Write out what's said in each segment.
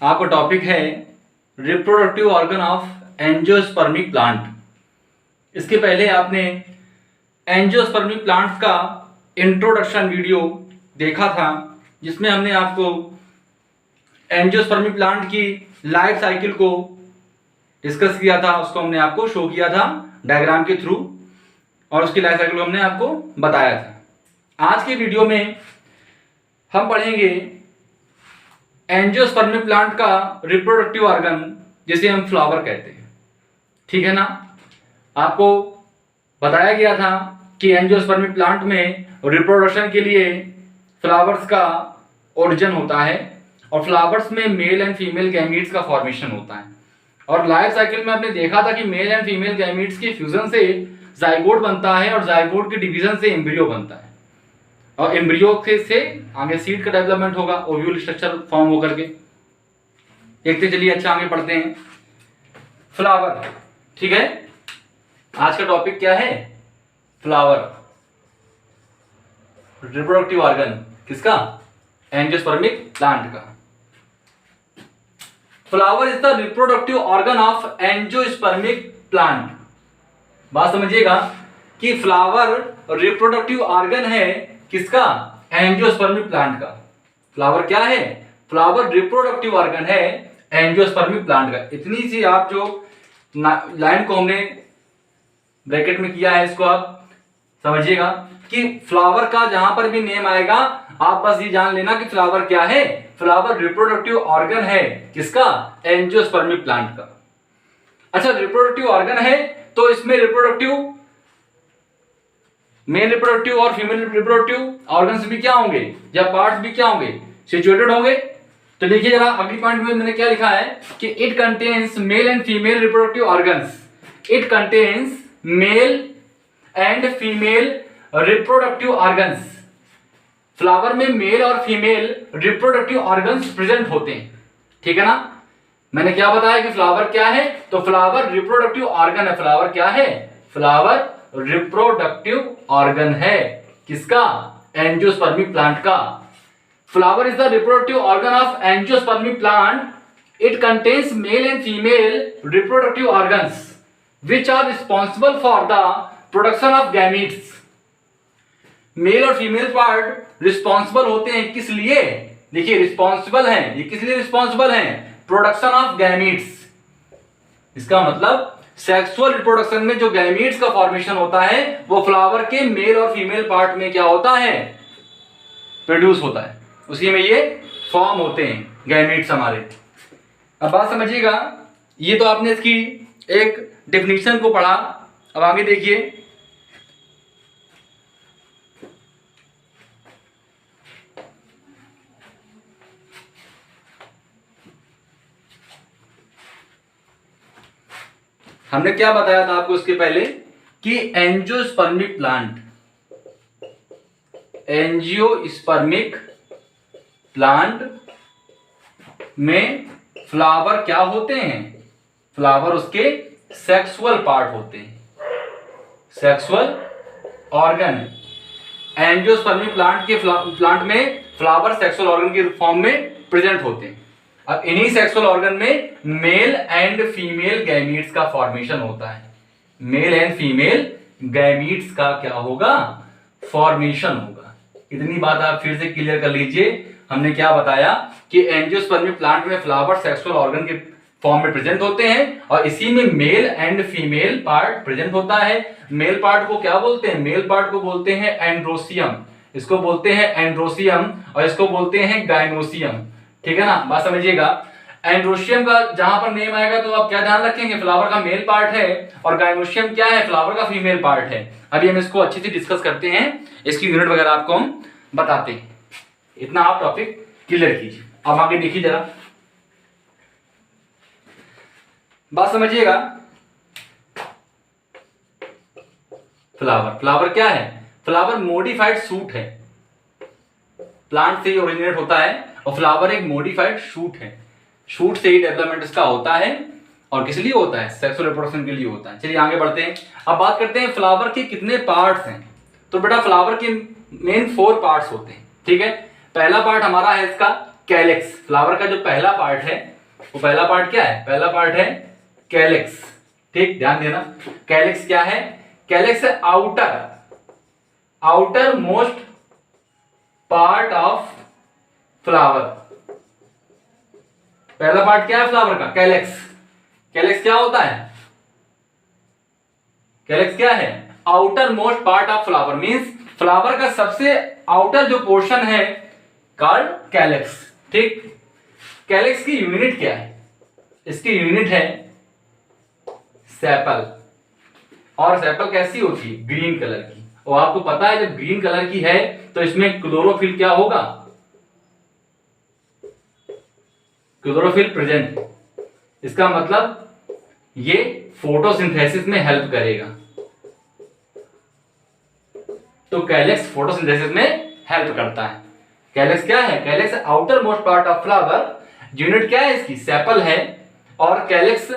आपका टॉपिक है reproductive organ of angiospermic plant. इसके पहले आपने एंजियोस्पर्मिक प्लांट का इंट्रोडक्शन वीडियो देखा था, जिसमें हमने आपको एंजियोस्पर्मिक प्लांट की लाइफ साइकिल को डिस्कस किया था। उसको हमने आपको शो किया था डायग्राम के थ्रू और उसकी लाइफ साइकिल को हमने आपको बताया था। आज के वीडियो में हम पढ़ेंगे एंजियोस्पर्मिक प्लांट का रिप्रोडक्टिव ऑर्गन, जिसे हम फ्लावर कहते हैं। ठीक है ना। आपको बताया गया था कि एंजियोस्पर्मिक प्लांट में रिप्रोडक्शन के लिए फ्लावर्स का ओरिजिन होता है और फ्लावर्स में मेल एंड फीमेल गैमीट्स का फॉर्मेशन होता है। और लाइफ साइकिल में आपने देखा था कि मेल एंड फीमेल गैमीट्स के फ्यूजन से जाइगोट बनता है और जाइगोट के डिवीजन से एम्ब्रियो बनता है और एम्ब्रियो से आगे सीड का डेवलपमेंट होगा, ओव्यूल स्ट्रक्चर फॉर्म होकर के। देखते चलिए, अच्छा आगे पढ़ते हैं। फ्लावर, ठीक है। आज का टॉपिक क्या है? फ्लावर, रिप्रोडक्टिव ऑर्गन किसका? एंजियोस्पर्मिक प्लांट का। Flower is the reproductive organ of angiospermic plant. बात समझिएगा कि फ्लावर रिप्रोडक्टिव ऑर्गन है किसका? एंजियोस्पर्मिक प्लांट का। फ्लावर क्या है? फ्लावर रिप्रोडक्टिव ऑर्गन है एंजियोस्पर्मिक प्लांट का। इतनी सी आप जो लाइन को हमने ब्रैकेट में किया है, इसको आप समझिएगा कि फ्लावर का जहां पर भी नेम आएगा आप बस ये जान लेना कि फ्लावर क्या है? फ्लावर रिप्रोडक्टिव ऑर्गन है किसका? एंजियोस्पर्मिक प्लांट का। अच्छा, रिप्रोडक्टिव ऑर्गन है तो इसमें रिप्रोडक्टिव मेल रिप्रोडक्टिव और फीमेल रिप्रोडक्टिव ऑर्गन्स भी क्या होंगे, या पार्ट्स भी क्या होंगे? सिचुएटेड होंगे। तो देखिए जरा अगली पॉइंट में मैंने क्या लिखा है कि it contains male and female reproductive organs. It contains male and female reproductive organs. Flower में मेल और फीमेल रिप्रोडक्टिव ऑर्गन्स प्रेजेंट होते हैं। ठीक है ना। मैंने क्या बताया कि फ्लावर क्या है? तो फ्लावर रिप्रोडक्टिव ऑर्गन है। फ्लावर क्या है? फ्लावर रिप्रोडक्टिव ऑर्गन है किसका? एंजियोस्पर्मिक प्लांट का। Flower is the reproductive organ of angiospermic plant. It contains male and female reproductive organs which are responsible for the production of gametes। Male और female part responsible होते हैं किस लिए? देखिए responsible हैं, ये किस लिए रिस्पॉन्सिबल हैं? Production of gametes. इसका मतलब सेक्सुअल रिप्रोडक्शन में जो गैमीट्स का फॉर्मेशन होता है वो फ्लावर के मेल और फीमेल पार्ट में क्या होता है? प्रोड्यूस होता है। उसी में ये फॉर्म होते हैं गैमीट्स हमारे। अब बात समझिएगा, ये तो आपने इसकी एक डेफिनेशन को पढ़ा। अब आगे देखिए, हमने क्या बताया था आपको इसके पहले कि एंजियोस्पर्मिक प्लांट, एंजियोस्पर्मिक प्लांट में फ्लावर क्या होते हैं? फ्लावर उसके सेक्सुअल पार्ट होते हैं, सेक्सुअल ऑर्गन। एंजियोस्पर्मिक प्लांट के प्लांट में फ्लावर सेक्सुअल ऑर्गन के फॉर्म में प्रेजेंट होते हैं। अब इन्हीं सेक्सुअल ऑर्गन में मेल एंड फीमेल गैमीट्स का फॉर्मेशन होता है। मेल एंड फीमेल गैमीट्स का क्या होगा? फॉर्मेशन होगा। इतनी बात आप फिर से क्लियर कर लीजिए। हमने क्या बताया कि एंजियोस्पर्मिक प्लांट में फ्लावर सेक्सुअल ऑर्गन के फॉर्म में प्रेजेंट होते हैं और इसी में mail and female part present होता है। मेल पार्ट को क्या बोलते हैं? मेल पार्ट को बोलते हैं एंड्रोसियम, इसको बोलते हैं एंड्रोसियम और इसको बोलते हैं गाइनोसियम। ठीक है ना। बात समझिएगा, एंड्रोसियम का जहां पर नेम आएगा तो आप क्या ध्यान रखेंगे? फ्लावर का मेल पार्ट है और गाइनोसियम क्या है? फ्लावर का फीमेल पार्ट है। अभी हम इसको अच्छे से डिस्कस करते हैं, इसकी यूनिट वगैरह आपको हम बताते हैं। इतना आप टॉपिक क्लियर कीजिए। अब आगे देखिए जरा, बात समझिएगा। फ्लावर, फ्लावर क्या है? फ्लावर मॉडिफाइड शूट है। प्लांट से ही ओरिजिनेट होता है और फ्लावर एक मॉडिफाइड शूट है। शूट से ही डेवलपमेंट इसका होता है और किस लिए होता है? सेक्सुअल रिप्रोडक्शन के लिए होता है। चलिए आगे बढ़ते हैं। अब बात करते हैं फ्लावर के कितने पार्ट्स हैं। तो बेटा फ्लावर के मेन 4 पार्ट्स होते हैं। ठीक है। पहला पार्ट हमारा है इसका कैलिक्स। फ्लावर का जो पहला पार्ट है वो पहला पार्ट क्या है? पहला पार्ट है कैलेक्स। ठीक, ध्यान देना। कैलेक्स क्या है? कैलेक्स है outer most part of flower. पहला पार्ट क्या है फ्लावर का? कैलेक्स। कैलेक्स क्या होता है? कैलेक्स क्या है? Outer most part of flower, means flower का सबसे आउटर जो पोर्शन है कॉल्ड कैलेक्स। ठीक, कैलेक्स की यूनिट क्या है? इसकी यूनिट है सेपल। और सेपल कैसी होती है? ग्रीन कलर की। और आपको पता है जब ग्रीन कलर की है तो इसमें क्लोरोफिल क्या होगा? Chlorophyll present. इसका मतलब ये फोटोसिंथेसिस में हेल्प करेगा। तो कैलेक्स फोटोसिंथेसिस में हेल्प करता है। कैलेक्स क्या है? Calyx outer most part of flower. Unit क्या है इसकी? सेपल है। और कैलेक्स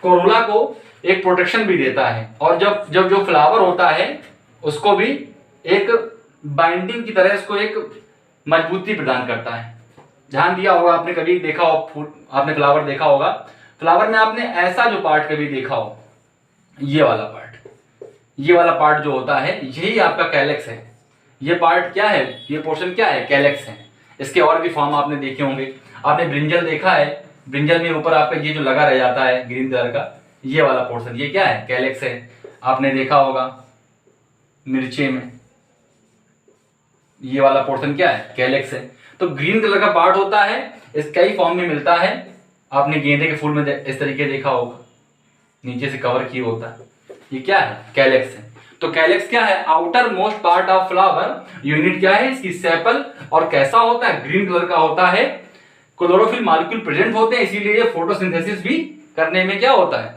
कोरोला को एक प्रोटेक्शन भी देता है। और जब जब जो फ्लावर होता है उसको भी एक बाइंडिंग की तरह इसको एक मजबूती प्रदान करता है। ध्यान दिया होगा आपने, कभी देखा हो, आपने फ्लावर देखा होगा, फ्लावर में आपने ऐसा जो पार्ट कभी देखा हो, ये वाला पार्ट जो होता है यही आपका कैलेक्स है। ये पार्ट क्या है? ये पोर्शन क्या है? कैलेक्स है। इसके और भी फॉर्म आपने देखे होंगे। आपने ब्रिंजल देखा है, ब्रिंजल में ऊपर आपका ये जो लगा रह जाता है ग्रीन कलर का, ये वाला पोर्शन, ये क्या है? कैलेक्स है। आपने देखा होगा मिर्चे में, ये वाला पोर्शन क्या है? कैलेक्स है। तो ग्रीन कलर का पार्ट होता है, इस कई फॉर्म में मिलता है। आपने गेंदे के फूल में इस तरीके देखा होगा, नीचे से कवर किया होता है, ये क्या है? कैलेक्स है। तो कैलेक्स क्या है? Outer most part of flower. Unit क्या है इसकी? सेपल। और कैसा होता है? ग्रीन कलर का होता है। क्लोरोफिल मॉलिक्यूल प्रेजेंट होते हैं, इसीलिए ये फोटोसिंथेसिस भी करने में क्या होता है?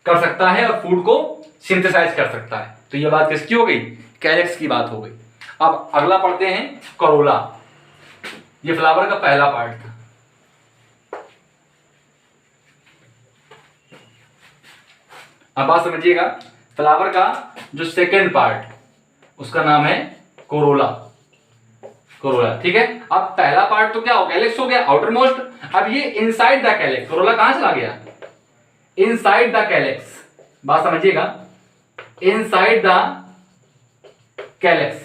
कर सकता है और फूड को सिंथेसाइज कर सकता है। तो ये बात किसकी हो गई? कैलेक्स की बात हो गई। अब अगला पढ़ते हैं कोरोला। ये फ्लावर का पहला पार्ट था। अब बात समझिएगा, फ्लावर का जो सेकेंड पार्ट उसका नाम है कोरोला। ठीक है। अब पहला पार्ट तो क्या हो? कैलेक्स हो गया, आउटर मोस्ट। अब ये इनसाइड द कैलेक्स, कोरोला कहां चला गया? Inside the calyx. बात समझिएगा, inside the calyx.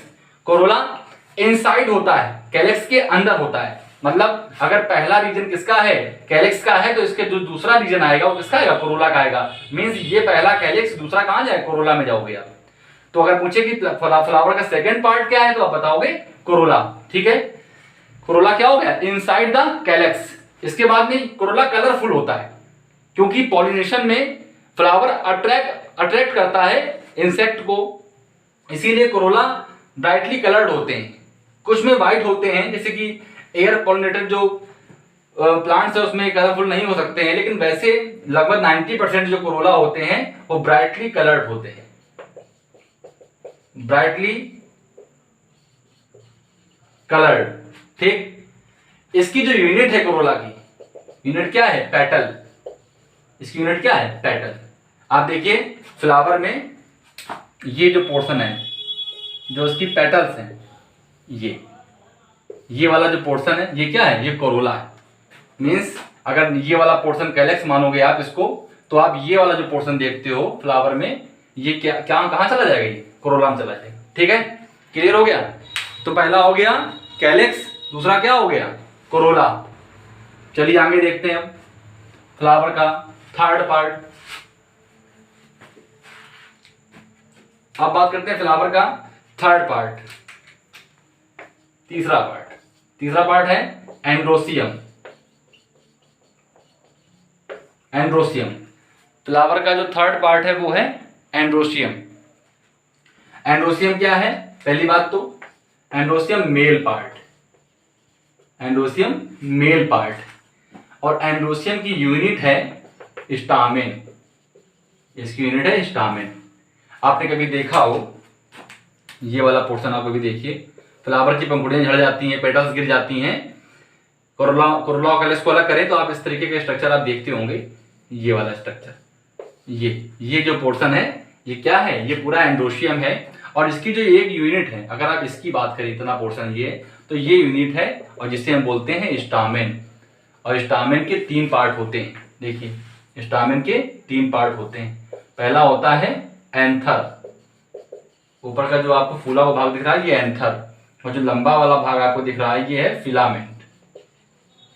Corolla inside होता है, कैलेक्स के अंदर होता है। मतलब अगर पहला रीजन किसका है? कैलेक्स का है, तो इसके जो दूसरा रीजन आएगा वो किसका आएगा? कोरोला का आएगा। मींस ये पहला कैलेक्स, दूसरा कहां जाए? कोरोला में जाओगे आप। तो अगर पूछे कि फ्लावर का सेकंड पार्ट क्या है तो आप बताओगे कोरोला। ठीक है, कोरोला क्या हो गया? Inside the calyx. इसके बाद में कोरोला कलरफुल होता है, क्योंकि पॉलिनेशन में फ्लावर अट्रैक्ट करता है इंसेक्ट को, इसीलिए कोरोला ब्राइटली कलर्ड होते हैं। कुछ में व्हाइट होते हैं, जैसे कि एयर पॉलिनेटेड जो प्लांट्स है उसमें कलरफुल नहीं हो सकते हैं, लेकिन वैसे लगभग 90% जो कोरोला होते हैं वो ब्राइटली कलर्ड होते हैं। Brightly coloured. ठीक, इसकी जो यूनिट है कोरोला की, यूनिट क्या है? पेटल। इसकी यूनिट क्या है? पेटल। आप देखिए फ्लावर में ये जो पोर्शन है, जो इसकी पेटल्स हैं, ये वाला जो पोर्शन है ये क्या है? ये कोरोला है। मींस अगर ये वाला पोर्शन कैलेक्स मानोगे आप इसको, तो आप ये वाला जो पोर्शन देखते हो फ्लावर में, ये क्या कहां चला जाएगा? ये कोरोला में चला जाएगा। ठीक है, क्लियर हो गया? तो पहला हो गया कैलेक्स, दूसरा क्या हो गया? कोरोला। चलिए आगे देखते हैं हम फ्लावर का थर्ड पार्ट। अब बात करते हैं फ्लावर का थर्ड पार्ट, तीसरा पार्ट है एंड्रोसियम। फ्लावर का जो थर्ड पार्ट है वो है एंड्रोसियम। एंड्रोसियम क्या है? पहली बात तो एंड्रोसियम मेल पार्ट। और एंड्रोसियम की यूनिट है स्टामेन। इसकी यूनिट है स्टामेन। आपने कभी देखा हो, ये वाला पोर्शन आप कभी देखिए, फ्लावर की पंखुड़ियां झड़ जाती हैं, पेटल्स गिर जाती हैं। कोरोला और कैलेक्स को अलग करें तो आप इस तरीके के स्ट्रक्चर आप देखते होंगे। ये वाला स्ट्रक्चर, ये जो पोर्शन है ये क्या है? ये पूरा एंड्रोसियम है। और इसकी जो एक यूनिट है, अगर आप इसकी बात करें, इतना पोर्शन ये, तो ये यूनिट है और जिसे हम बोलते हैं स्टामेन। और स्टामेन के 3 पार्ट होते हैं। देखिए स्टामेन के 3 पार्ट होते हैं। पहला होता है एंथर, ऊपर का जो आपको फूला हुआ भाग दिख रहा है ये एंथर, और जो लंबा वाला भाग आपको दिख रहा है ये है फिलामेंट।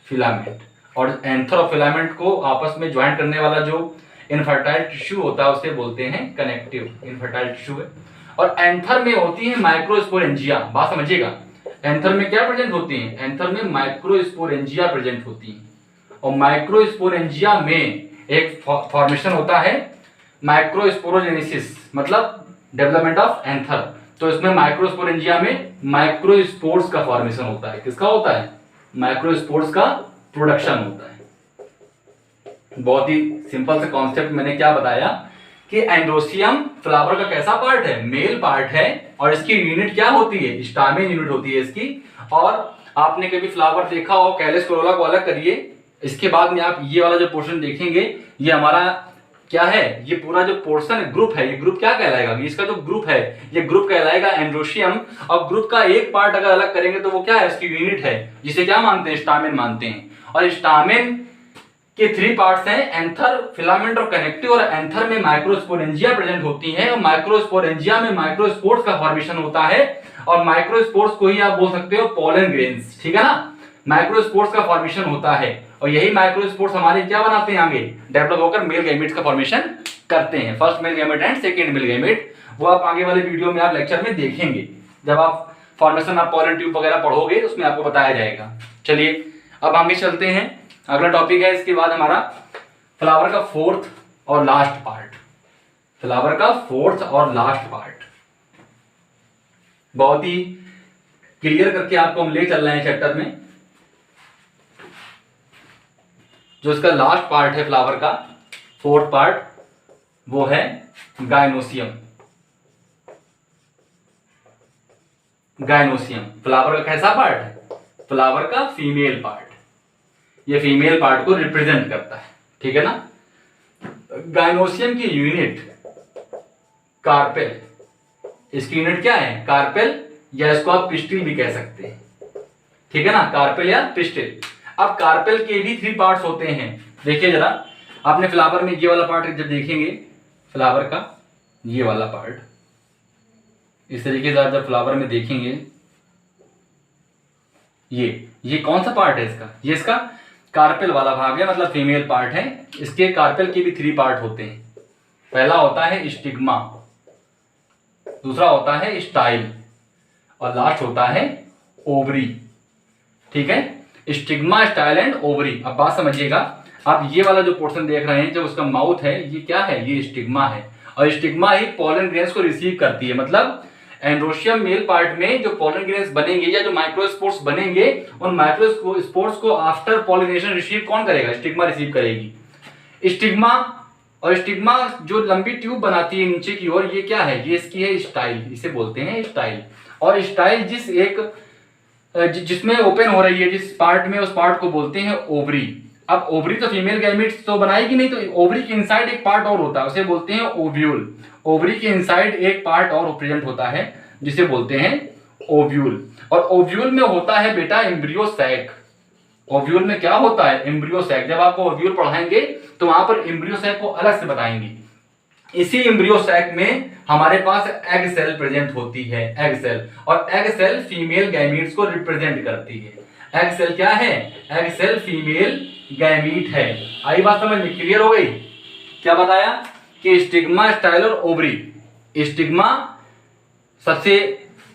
फिलामेंट और एंथर और फिलामेंट को आपस में ज्वाइन करने वाला जो इनफर्टाइल टिश्यू होता है उसे बोलते हैं कनेक्टिव इनफर्टाइल टिश्यू है। और एंथर में होती है माइक्रोस्पोरेंजिया। बात समझिएगा, एंथर में क्या प्रेजेंट होती है? एंथर में माइक्रोस्पोरेंजिया प्रेजेंट होती है। और माइक्रोस्पोरेंजिया में एक फॉर्मेशन होता है माइक्रोस्पोरोजेनेसिस, मतलब डेवलपमेंट ऑफ एंथर। तो इसमें माइक्रोस्पोरेंजिया में माइक्रोस्पोर्स का फॉर्मेशन होता है। किसका होता है? माइक्रोस्पोर्स का प्रोडक्शन होता है। बहुत ही सिंपल से कॉन्सेप्ट मैंने क्या बताया कि एंड्रोसियम फ्लावर का कैसा पार्ट है? मेल पार्ट है, और इसकी यूनिट क्या होती है? स्टामेन यूनिट होती है इसकी। और आपने कभी फ्लावर देखा हो, कैलिस कोरोला को अलग करिए, इसके बाद में आप ये वाला जो पोर्शन देखेंगे ये हमारा क्या है? ये पूरा जो पोर्शन ग्रुप है, ये ग्रुप क्या कहलाएगा? इसका जो ग्रुप है ये ग्रुप कहलाएगा एंड्रोशियम। और ग्रुप का एक पार्ट अगर अलग करेंगे तो वो क्या है? इसकी यूनिट है, जिसे क्या मानते हैं? स्टामेन मानते हैं। और स्टामेन के 3 पार्ट्स हैं, एंथर, फिलामेंट और कनेक्टिव। और एंथर में माइक्रोस्पोरेंजिया प्रेजेंट होती है, और माइक्रोस्पोरेंजिया में माइक्रोस्पोर्स का फॉर्मेशन होता है। और माइक्रोस्पोर्स को ही आप बोल सकते हो पोलन ग्रेन्स, ठीक है ना? माइक्रोस्पोर्स का फॉर्मेशन होता है, और यही माइक्रोस्पोर्स हमारे क्या बनाते हैं? आगे डेवलप होकर मेल गैमेट्स का फॉर्मेशन करते हैं। First male gamete and second male gamete, वो आप आगे वाले वीडियो में आप लेक्चर में देखेंगे। जब आप फॉर्मेशन ऑफ पोलन ट्यूब वगैरह पढ़ोगे तो उसमें आपको बताया जाएगा। चलिए अब आगे चलते हैं, अगला टॉपिक है इसके बाद हमारा फ्लावर का 4th और लास्ट पार्ट। फ्लावर का 4th और लास्ट पार्ट बहुत ही क्लियर करके आपको हम ले चल रहे हैं चैप्टर में। जो इसका लास्ट पार्ट है फ्लावर का 4th पार्ट, वो है गायनोसियम। गायनोसियम फ्लावर का कैसा पार्ट है? फ्लावर का फीमेल पार्ट। ये फीमेल पार्ट को रिप्रेजेंट करता है, ठीक है ना? गायनोसियम की यूनिट कार्पेल, इसकी यूनिट क्या है? कार्पेल, या इसको आप पिस्टिल भी कह सकते हैं, ठीक है ना? कार्पेल या पिस्टिल। अब कार्पेल के भी 3 पार्ट्स होते हैं। देखिए जरा, आपने फ्लावर में ये वाला पार्ट जब देखेंगे, फ्लावर का ये वाला पार्ट इस तरीके से आप जब फ्लावर में देखेंगे, ये कौन सा पार्ट है इसका? ये इसका कार्पेल वाला भाग है, मतलब फीमेल पार्ट है। इसके कार्पेल के भी 3 पार्ट होते हैं। पहला होता है स्टिग्मा, दूसरा होता है स्टाइल, और लास्ट होता है ओवरी, ठीक है? Stigma, style and ovary. अब बात समझिएगा, आप ये वाला जो पोर्शन देख रहे हैं, जो उसका माउथ है, ये क्या है? ये स्टिग्मा है, और स्टिग्मा ही पोलन ग्रेन्स को रिसीव करती है। मतलब एंड्रोशियम मेल पार्ट में जो पोलन ग्रेन्स बनेंगे या जो माइक्रोस्पोर्स बनेंगे, उन माइक्रोस्पोर्स को आफ्टर पॉलिनेशन रिसीव कौन करेगा? स्टिग्मा रिसीव करेगी। स्टिग्मा और स्टिग्मा जो लंबी ट्यूब बनाती है नीचे की ओर, ये क्या है? ये इसकी है स्टाइल, इसे बोलते हैं स्टाइल। और स्टाइल जिसमें ओपन हो रही है, जिस पार्ट में, उस पार्ट को बोलते हैं ओवरी। अब ओवरी तो फीमेल गैमेट्स तो बनाएगी नहीं, तो ओवरी के इनसाइड एक पार्ट और होता है, उसे बोलते हैं ओव्यूल। ओवरी के इनसाइड एक पार्ट और प्रेजेंट होता है जिसे बोलते हैं ओव्यूल। और ओव्यूल में होता है बेटा एम्ब्रियो सैक। ओव्यूल में क्या होता है? Embryo sac. जब आपको ओव्यूल पढ़ाएंगे तो वहां पर एम्ब्रियो सैक को अलग से बताएंगे। इसी एम्ब्रियो सैक में हमारे पास एग सेल प्रेजेंट होती है, एग सेल। और एग सेल फीमेल गैमीट्स को रिप्रेजेंट करती है। एग सेल क्या है? एग सेल फीमेल गैमीट है। आई बात समझ में? क्लियर हो गई? क्या बताया कि स्टिग्मा, स्टाइल और ओवरी। स्टिग्मा सबसे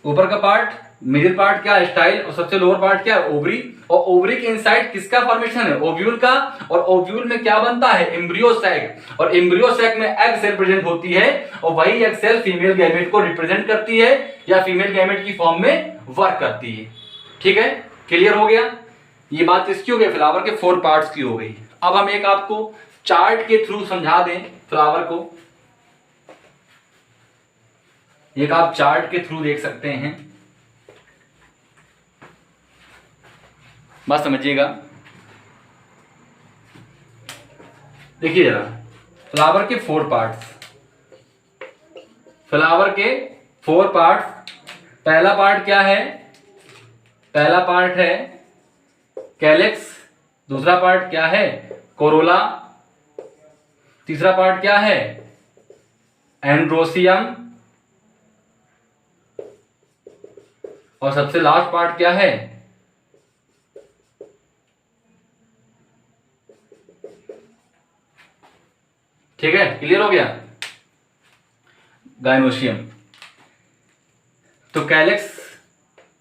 ऊपर का पार्ट, मिडिल पार्ट क्या है? स्टाइल, और सबसे लोअर पार्ट क्या है? ओवरी। और ओवरी के इनसाइड किसका फॉर्मेशन है? ओव्यूल का। और ओव्यूल में क्या बनता है? Embryo sac. और एम्ब्रियो सैक में एग सेल प्रेजेंट होती है, और वही एग सेल फीमेल गैमेट को रिप्रेजेंट करती है या फीमेल गैमेट की फॉर्म में वर्क करती है। ठीक है, क्लियर हो गया? ये बात इसकी हो गई, फ्लावर के 4 पार्ट्स की हो गई। अब हम एक आपको चार्ट के थ्रू समझा दें फ्लावर को। एक आप चार्ट के थ्रू देख सकते हैं, बात समझिएगा। देखिए जरा, फ्लावर के 4 पार्ट्स। फ्लावर के 4 पार्ट्स। पहला पार्ट क्या है? पहला पार्ट है कैलेक्स, दूसरा पार्ट क्या है? कोरोला। तीसरा पार्ट क्या है? एंड्रोसियम। और सबसे लास्ट पार्ट क्या है? ठीक है, क्लियर हो गया? गाइनोशियम। तो कैलेक्स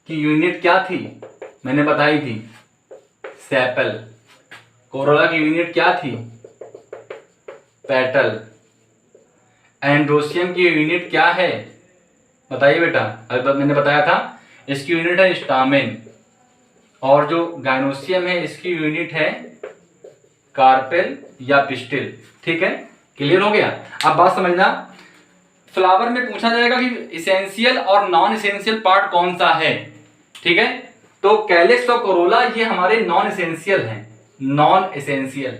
की यूनिट क्या थी? मैंने बताई थी, सेपल। कोरोला की यूनिट क्या थी? पेटल। एंड्रोसियम की यूनिट क्या है? बताइए बेटा। अभी मैंने बताया था इसकी यूनिट है स्टामेन। और जो गाइनोशियम है इसकी यूनिट है कार्पेल या पिस्टिल। ठीक है, क्लियर हो गया? अब बात समझना, फ्लावर में पूछा जाएगा कि इसेंशियल और नॉन इसेंशियल पार्ट कौन सा है। ठीक है, तो कैलिक्स और कोरोला ये हमारे नॉन इसेंशियल हैं। Non essential,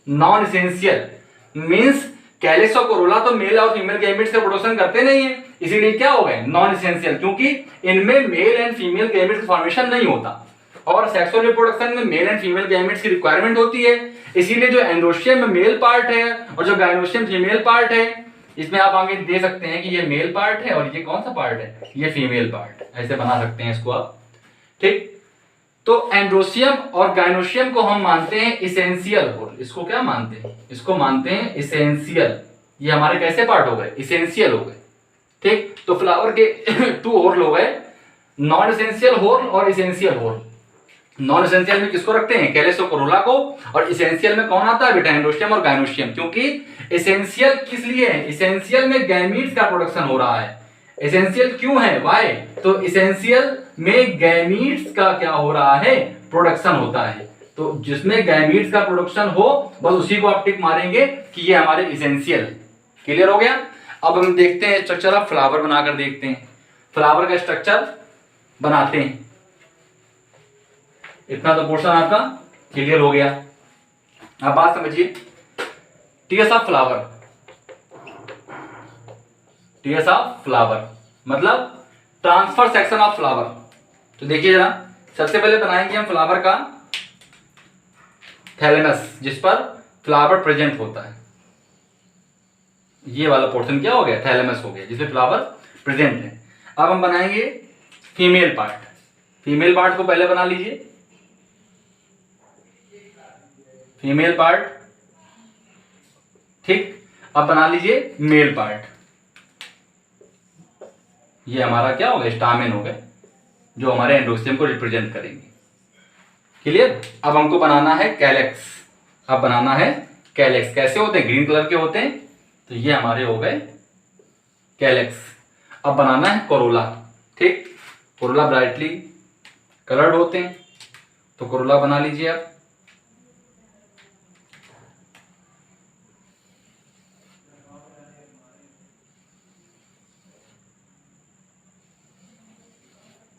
non essential means calyx और कोरोला तो मेल और फीमेल गैमेट्स का प्रोडक्शन करते नहीं है, इसीलिए क्या हो गए? नॉन इसेंशियल, क्योंकि इनमें मेल एंड फीमेल गैमेट्स का फॉर्मेशन नहीं होता और सेक्सुअल रिप्रोडक्शन में मेल एंड फीमेल गैमेट्स की रिक्वायरमेंट होती है। इसीलिए जो एंड्रोशियम में मेल पार्ट है और जो गाइनोशियम फीमेल पार्ट है, इसमें आप आगे दे सकते हैं कि ये मेल पार्ट है और ये कौन सा पार्ट है? ये फीमेल पार्ट। ऐसे बना सकते हैं इसको आप। ठीक, तो एंड्रोशियम और गाइनोशियम को हम मानते हैं इसेंशियल होल। इसको क्या मानते हैं? इसको मानते हैं इसेंशियल। ये हमारे कैसे पार्ट हो गए? इसेंशियल हो गए। ठीक, तो फ्लावर के टू होल हो गए, नॉन इसेंशियल होल और इसेंशियल होल। नॉन इसेंशियल में किसको रखते हैं? कैलिक्स और कोरोला को। और इसेंशियल में कौन आता है बेटा? एंड्रोशियम और गाइनोशियम। क्योंकि इसेंशियल किस लिए है? इसेंशियल में गैमीट्स का प्रोडक्शन हो रहा है। इसेंशियल क्यों है? वाई? तो इसेंशियल में गैमीट्स का क्या हो रहा है? प्रोडक्शन होता है। तो जिसमें गैमीट्स का प्रोडक्शन हो बस उसी को आप टिक मारेंगे कि ये हमारे इसेंशियल। क्लियर हो गया? अब हम देखते हैं स्ट्रक्चर ऑफ फ्लावर बनाकर देखते हैं। फ्लावर का स्ट्रक्चर बनाते हैं। इतना तो पोर्शन आपका क्लियर हो गया। अब बात समझिए, TS of flower. TS of flower मतलब ट्रांसफर सेक्शन ऑफ फ्लावर। तो देखिए जरा, सबसे पहले बनाएंगे हम फ्लावर का थैलेमस, जिस पर फ्लावर प्रेजेंट होता है। ये वाला पोर्शन क्या हो गया? थैलेमस हो गया, जिसमें फ्लावर प्रेजेंट है। अब हम बनाएंगे फीमेल पार्ट। फीमेल पार्ट को पहले बना लीजिए। फीमेल पार्ट, ठीक। अब बना लीजिए मेल पार्ट। ये हमारा क्या हो गया? स्टामेन हो गए, जो हमारे एंड्रोशियम को रिप्रेजेंट करेंगे। क्लियर? अब हमको बनाना है कैलेक्स। अब बनाना है कैलेक्स। कैसे होते हैं? ग्रीन कलर के होते हैं। तो ये हमारे हो गए कैलेक्स। अब बनाना है कोरोला। ठीक, कोरोला ब्राइटली कलर्ड होते हैं, तो कोरोला बना लीजिए आप।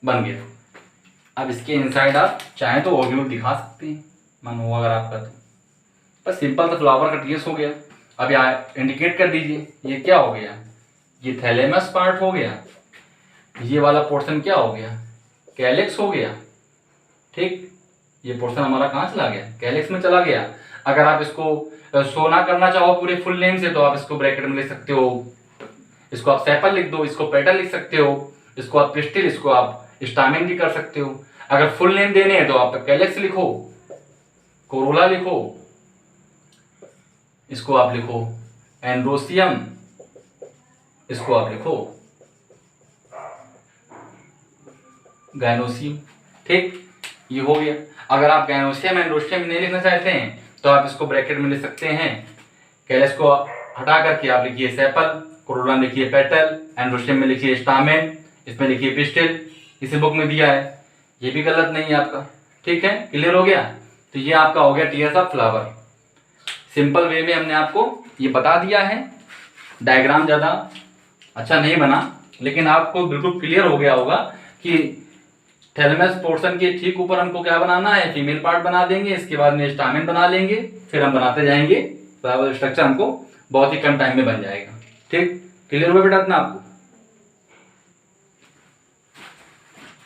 बन गया। अब इसके इनसाइड आप चाहें तो ओव्यूल दिखा सकते हैं, मन हो अगर आपका तो। बस सिंपल सा फ्लावर का टीएस हो गया। अब यहाँ इंडिकेट कर दीजिए, ये क्या हो गया? ये थैलेमस पार्ट हो गया। ये वाला पोर्शन क्या हो गया? कैलिक्स हो गया। ठीक, ये पोर्शन हमारा कहाँ चला गया? कैलिक्स में चला गया। अगर आप इसको शो ना करना चाहो पूरे फुल नेम से तो आप इसको ब्रैकेट में लिख सकते हो। इसको आप सेपल लिख दो, इसको पेटल लिख सकते हो, इसको आप पिस्टिल, इसको आप स्टामेन भी कर सकते हो। अगर फुल नेम देने हैं तो आप कैलेक्स लिखो, कोरोला लिखो, इसको आप लिखो एंड्रोशियम, इसको आप लिखो गाइनोशियम। ठीक, ये हो गया। अगर आप गाइनोशियम एंड्रोशियम नहीं लिखना चाहते हैं तो आप इसको ब्रैकेट में लिख सकते हैं। कैलेक्स को हटा करके आप लिखिए सेपल, कोरोला में लिखिए पेटल, एंड्रोशियम में लिखिए स्टामेन, इसमें लिखिए पिस्टिल। इसी बुक में दिया है, ये भी गलत नहीं है आपका। ठीक है, क्लियर हो गया? तो ये आपका हो गया TS of flower. Simple way में हमने आपको ये बता दिया है। डायग्राम ज़्यादा अच्छा नहीं बना, लेकिन आपको बिल्कुल क्लियर हो गया होगा कि थैलेमस पोर्शन के ठीक ऊपर हमको क्या बनाना है? फीमेल पार्ट बना देंगे, इसके बाद में स्टामेन बना लेंगे, फिर हम बनाते जाएंगे। फ्लावर स्ट्रक्चर हमको बहुत ही कम टाइम में बन जाएगा। ठीक, क्लियर हुआ बेटा इतना आपको?